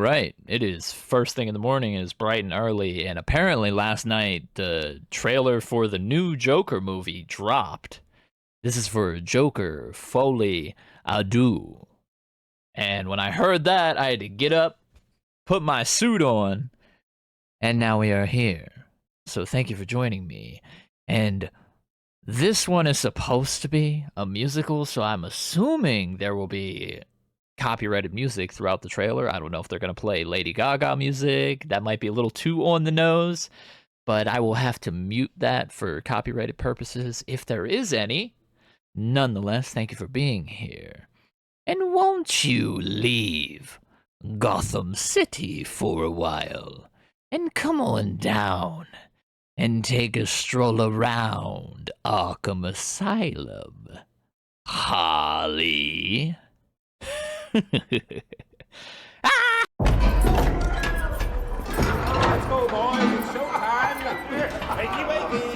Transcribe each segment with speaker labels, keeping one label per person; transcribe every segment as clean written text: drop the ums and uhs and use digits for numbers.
Speaker 1: right. It is first thing in the morning. It is bright and early, and apparently last night the trailer for the new Joker movie dropped. This is for Joker, Folie, Deux. And when I heard that, I had to get up, put my suit on, and now we are here. So thank you for joining me. And this one is supposed to be a musical, so I'm assuming there will be copyrighted music throughout the trailer. I don't know if they're going to play Lady Gaga music. That might be a little too on the nose, but I will have to mute that for copyrighted purposes if there is any. Nonetheless, thank you for being here. And won't you leave Gotham City for a while and come on down and take a stroll around Arkham Asylum, Harley? Ah!
Speaker 2: Let's go, boys. It's showtime. Wakey, wakey.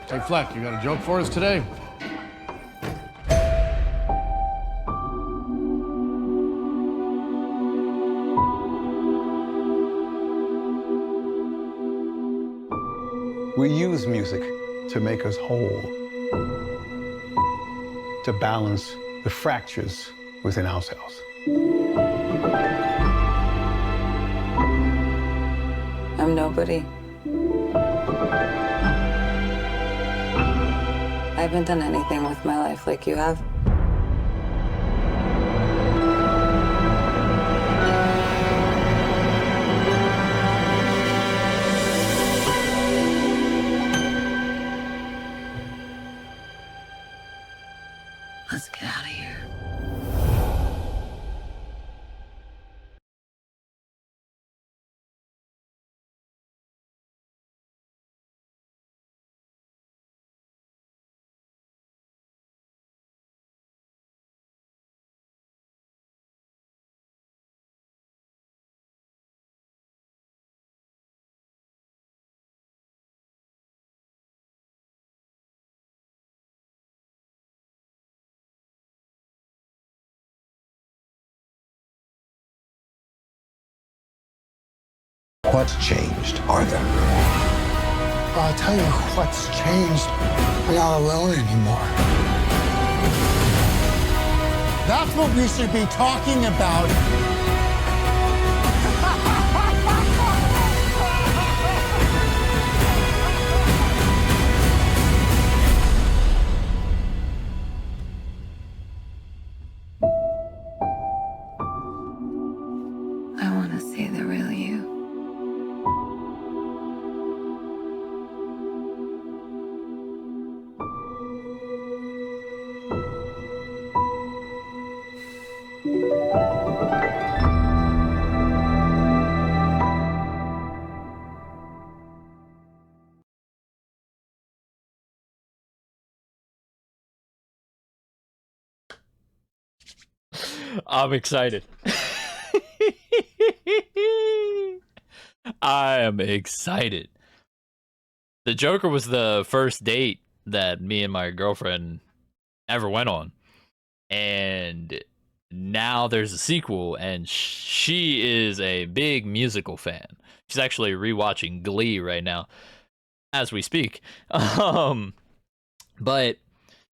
Speaker 3: Hey, Fleck, you got a joke for us today?
Speaker 4: We use music to make us whole, to balance the fractures within ourselves.
Speaker 5: I'm nobody. I haven't done anything with my life like you have. Let's get out of here.
Speaker 6: What's changed, Arthur?
Speaker 7: I'll tell you what's changed. I'm not alone anymore. That's what we should be talking about.
Speaker 5: I want to see the real you.
Speaker 1: I'm excited. I am excited. The Joker was the first date that me and my girlfriend ever went on. And now there's a sequel, and she is a big musical fan. She's actually rewatching Glee right now as we speak. But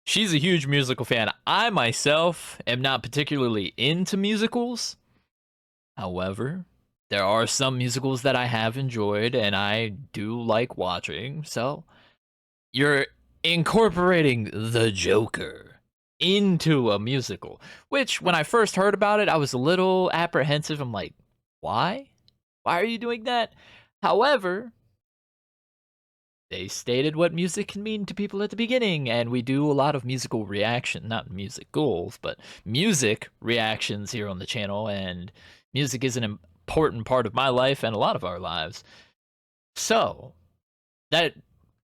Speaker 1: she's a huge musical fan. I myself am not particularly into musicals. However, there are some musicals that I have enjoyed and I do like watching. So you're incorporating the Joker into a musical, which when I first heard about it, I was a little apprehensive. I'm like, why? Why are you doing that? However, they stated what music can mean to people at the beginning, and we do a lot of musical reaction, not musicals, but music reactions here on the channel, and music is an important part of my life and a lot of our lives. So, that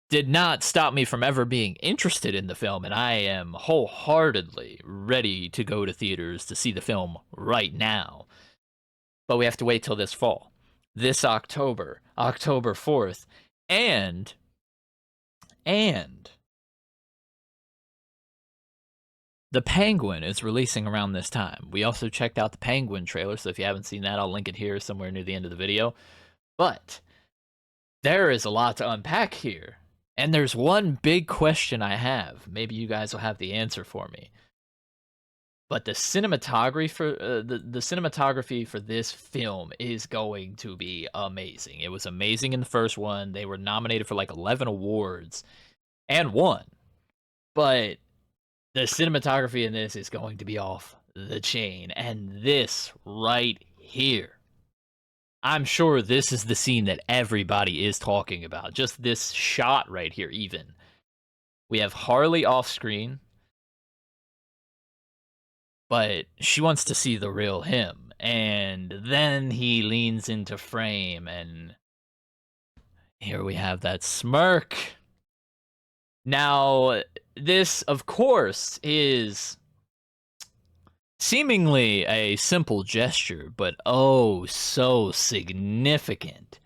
Speaker 1: did not stop me from ever being interested in the film, and I am wholeheartedly ready to go to theaters to see the film right now. But we have to wait till this fall. This October, October 4th, and The Penguin is releasing around this time. We also checked out the Penguin trailer, so if you haven't seen that, I'll link it here somewhere near the end of the video. But there is a lot to unpack here. And there's one big question I have. Maybe you guys will have the answer for me. But the cinematography for the cinematography for this film is going to be amazing. It was amazing in the first one. They were nominated for like 11 awards and won. But the cinematography in this is going to be off the chain. And this right here, I'm sure this is the scene that everybody is talking about. Just this shot right here, even. We have Harley off screen, but she wants to see the real him. And then he leans into frame, and here we have that smirk. Now, this, of course, is seemingly a simple gesture, but oh, so significant.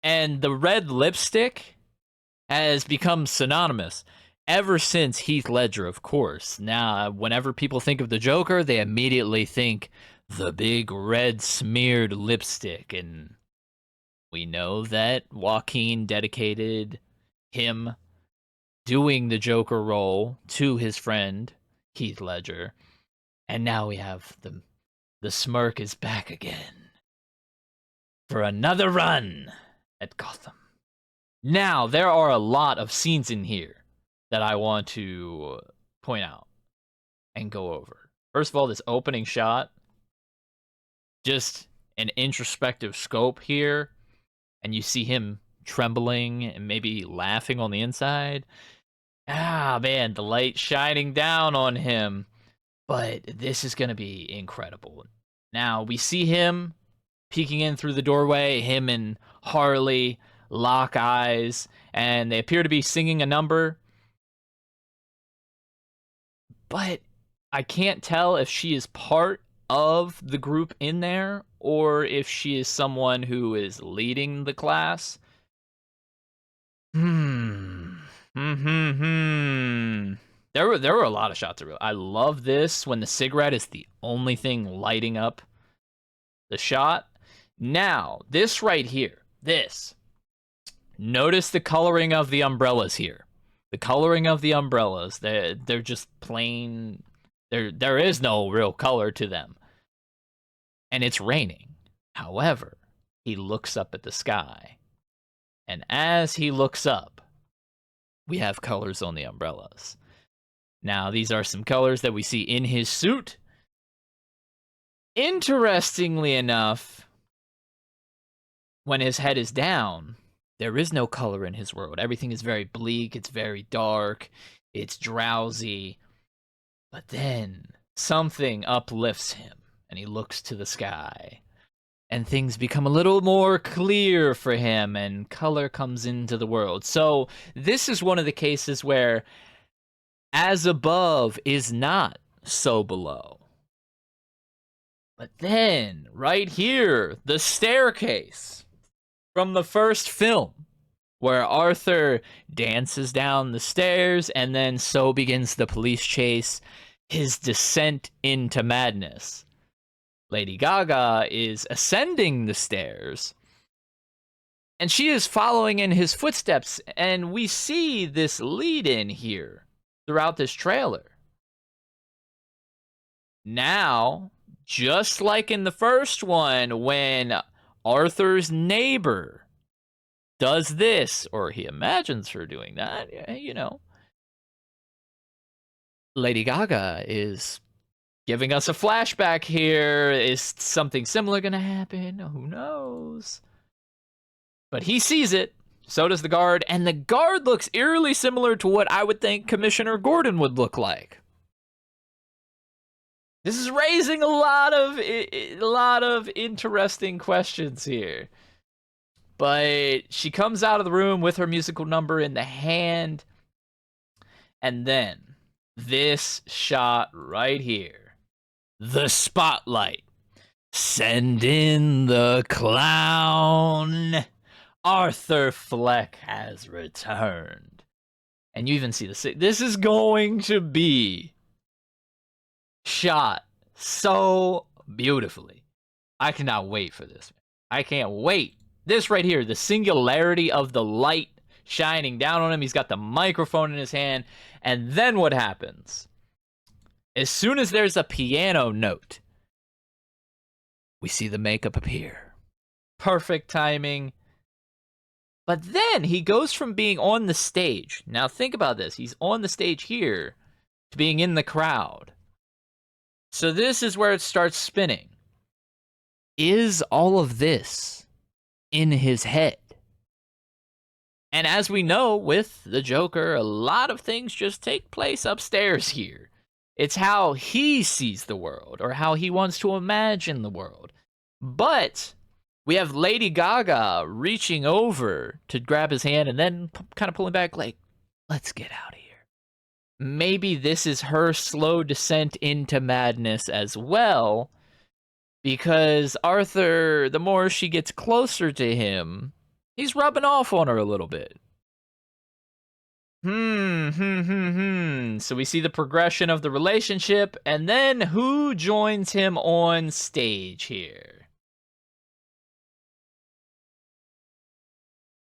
Speaker 1: And the red lipstick has become synonymous ever since Heath Ledger, of course. Now, whenever people think of the Joker, they immediately think the big red smeared lipstick. And we know that Joaquin dedicated him doing the Joker role to his friend, Heath Ledger. And now we have the smirk is back again for another run at Gotham. Now, there are a lot of scenes in here that I want to point out and go over. First of all, this opening shot, just an introspective scope here, and you see him trembling and maybe laughing on the inside. Ah, man, the light shining down on him. But this is going to be incredible. Now, we see him peeking in through the doorway, him and Harley lock eyes, and they appear to be singing a number. But I can't tell if she is part of the group in there or if she is someone who is leading the class. There were a lot of shots of real. I love this when the cigarette is the only thing lighting up the shot. Now, this right here, this. Notice the coloring of the umbrellas here. The coloring of the umbrellas, they're just plain. There is no real color to them. And it's raining. However, he looks up at the sky. And as he looks up, we have colors on the umbrellas. Now, these are some colors that we see in his suit. Interestingly enough, when his head is down, there is no color in his world. Everything is very bleak, it's very dark, it's drowsy. But then something uplifts him, and he looks to the sky. And things become a little more clear for him, and color comes into the world. So this is one of the cases where as above is not so below. But then, right here, the staircase from the first film, where Arthur dances down the stairs, and then so begins the police chase, his descent into madness. Lady Gaga is ascending the stairs, and she is following in his footsteps, and we see this lead-in here throughout this trailer. Now, just like in the first one, when Arthur's neighbor does this, or he imagines her doing that, you know, Lady Gaga is giving us a flashback here. Is something similar going to happen? Who knows? But he sees it. So does the guard. And the guard looks eerily similar to what I would think Commissioner Gordon would look like. This is raising a lot of interesting questions here. But she comes out of the room with her musical number in the hand. And then this shot right here. The spotlight. Send in the clown. Arthur Fleck has returned. And you even see this is going to be shot so beautifully. I cannot wait for this. I can't wait. This right here, the singularity of the light shining down on him. He's got the microphone in his hand. And then what happens? As soon as there's a piano note, we see the makeup appear. Perfect timing. But then he goes from being on the stage. Now think about this. He's on the stage here to being in the crowd. So this is where it starts spinning. Is all of this in his head? And as we know with the Joker, a lot of things just take place upstairs here. It's how he sees the world, or how he wants to imagine the world. But we have Lady Gaga reaching over to grab his hand and then kind of pulling back like, let's get out of here. Maybe this is her slow descent into madness as well, because Arthur, the more she gets closer to him, he's rubbing off on her a little bit. So we see the progression of the relationship, and then who joins him on stage here?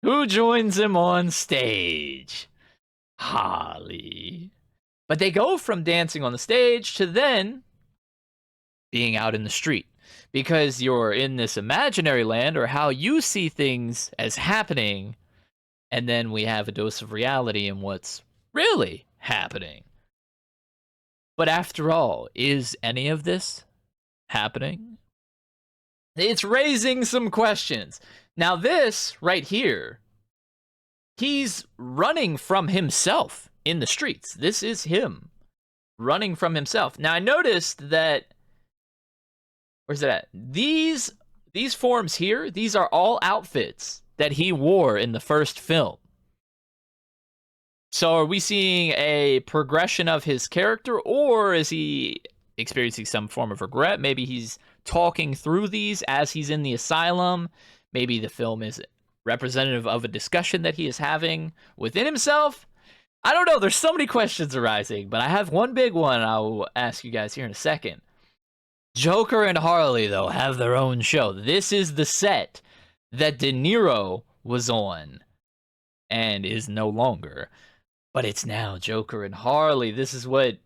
Speaker 1: Who joins him on stage? Harley. But they go from dancing on the stage to then being out in the street, because you're in this imaginary land, or how you see things as happening, and then we have a dose of reality in what's really happening. But after all, is any of this happening? It's raising some questions. Now this right here, he's running from himself in the streets. This is him running from himself. Now I noticed that, where's it at? These forms here, these are all outfits that he wore in the first film. So are we seeing a progression of his character, or is he experiencing some form of regret? Maybe he's talking through these as he's in the asylum. Maybe the film is representative of a discussion that he is having within himself. I don't know. There's so many questions arising, but I have one big one I'll ask you guys here in a second. Joker and Harley, though, have their own show. This is the set that De Niro was on and is no longer. But it's now Joker and Harley. This is what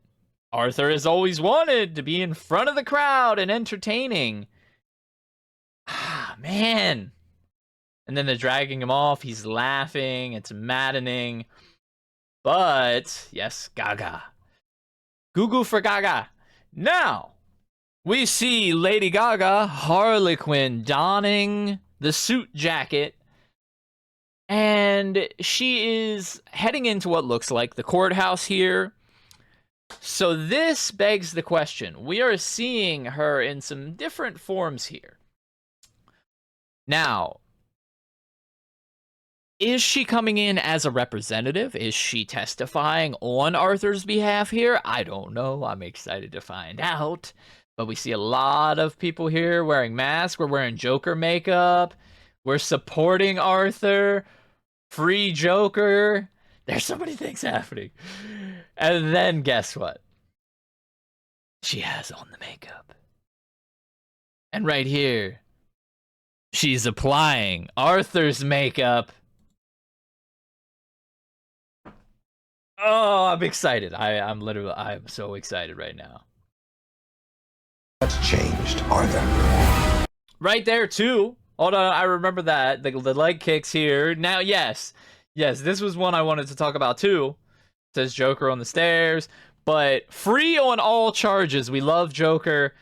Speaker 1: Arthur has always wanted, to be in front of the crowd and entertaining. Ah, man. And then they're dragging him off. He's laughing. It's maddening. But, yes, Gaga. Goo for Gaga. Now, we see Lady Gaga, Harley Quinn, donning the suit jacket. And she is heading into what looks like the courthouse here. So this begs the question. We are seeing her in some different forms here. Now, is she coming in as a representative? Is she testifying on Arthur's behalf here? I don't know. I'm excited to find out. But we see a lot of people here wearing masks. We're wearing Joker makeup. We're supporting Arthur. Free Joker. There's so many things happening. And then guess what? She has on the makeup. And right here, she's applying Arthur's makeup. Oh, I'm excited. I'm so excited right now.
Speaker 7: What's changed, Arthur?
Speaker 1: Right there, too. Hold on, I remember that. The leg kicks here. Now, yes, this was one I wanted to talk about, too. It says Joker on the stairs. But free on all charges. We love Joker.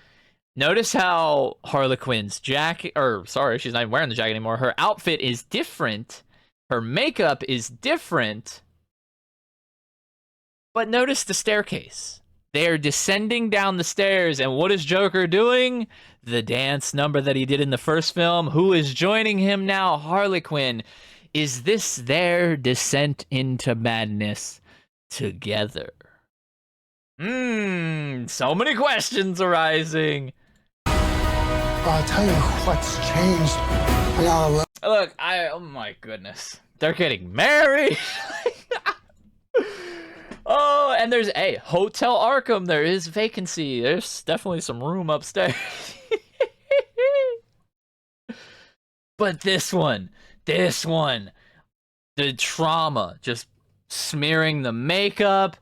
Speaker 1: Notice how Harley Quinn's jacket, she's not even wearing the jacket anymore. Her outfit is different. Her makeup is different. But notice the staircase. They are descending down the stairs, and what is Joker doing? The dance number that he did in the first film. Who is joining him now? Harley Quinn. Is this their descent into madness together? So many questions arising.
Speaker 7: I'll tell you what's changed. We are alone.
Speaker 1: Look, oh my goodness. They're getting married. Oh, and there's a Hotel Arkham. There is vacancy. There's definitely some room upstairs. But this one, the trauma, just smearing the makeup,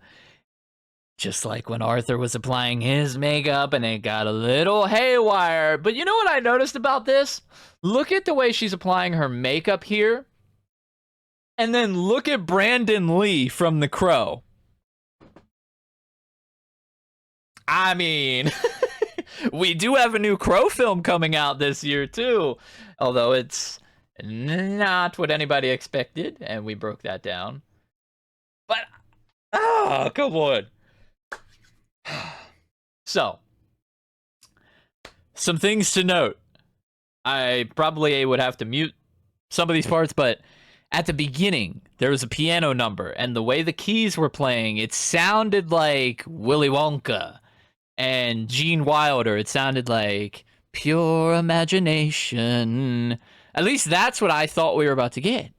Speaker 1: just like when Arthur was applying his makeup and it got a little haywire. But you know what I noticed about this? Look at the way she's applying her makeup here. And then look at Brandon Lee from The Crow. I mean, we do have a new Crow film coming out this year too. Although it's not what anybody expected, and we broke that down. But, oh, come on. So, some things to note. I probably would have to mute some of these parts, but at the beginning, there was a piano number, and the way the keys were playing, it sounded like Willy Wonka and Gene Wilder. It sounded like pure imagination. At least that's what I thought we were about to get.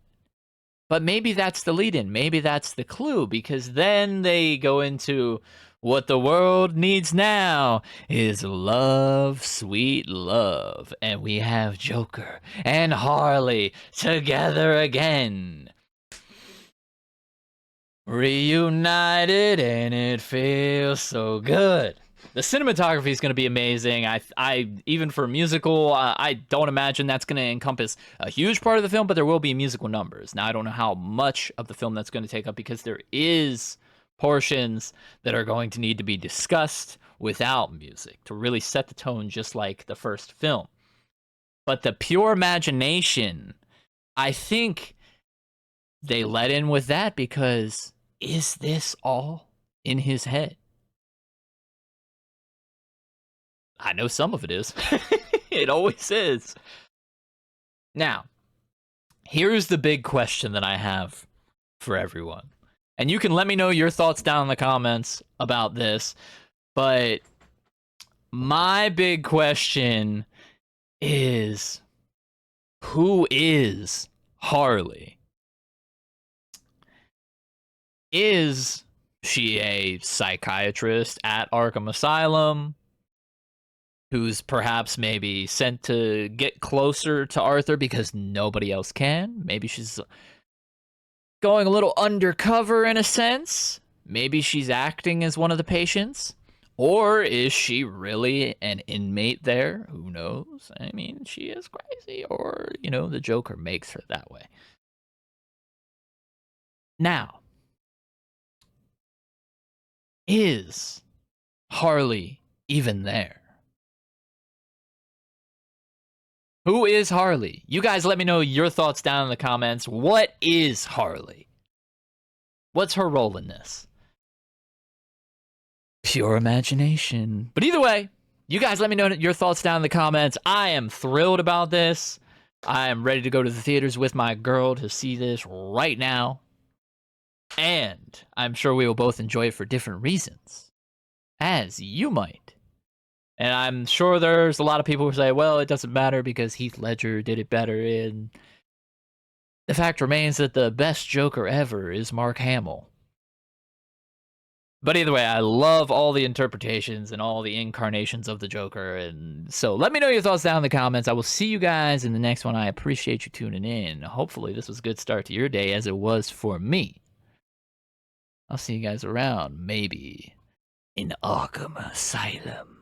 Speaker 1: But maybe that's the lead-in. Maybe that's the clue, because then they go into what the world needs now is love, sweet love. And we have Joker and Harley together again. Reunited, and it feels so good. The cinematography is going to be amazing. I even for a musical, I don't imagine that's going to encompass a huge part of the film, but there will be musical numbers. Now, I don't know how much of the film that's going to take up, because there is portions that are going to need to be discussed without music to really set the tone, just like the first film. But the pure imagination, I think they let in with that, because is this all in his head? I know some of it is. It always is. Now, here's the big question that I have for everyone. And you can let me know your thoughts down in the comments about this. But my big question is, who is Harley? Is she a psychiatrist at Arkham Asylum who's perhaps maybe sent to get closer to Arthur because nobody else can? Maybe she's going a little undercover in a sense. Maybe she's acting as one of the patients. Or is she really an inmate there? Who knows? I mean, she is crazy. Or, you know, the Joker makes her that way. Now, is Harley even there? Who is Harley? You guys let me know your thoughts down in the comments. What is Harley? What's her role in this? Pure imagination. But either way, you guys let me know your thoughts down in the comments. I am thrilled about this. I am ready to go to the theaters with my girl to see this right now. And I'm sure we will both enjoy it for different reasons, as you might. And I'm sure there's a lot of people who say, well, it doesn't matter because Heath Ledger did it better. And the fact remains that the best Joker ever is Mark Hamill. But either way, I love all the interpretations and all the incarnations of the Joker. And so let me know your thoughts down in the comments. I will see you guys in the next one. I appreciate you tuning in. Hopefully this was a good start to your day, as it was for me. I'll see you guys around, maybe in Arkham Asylum.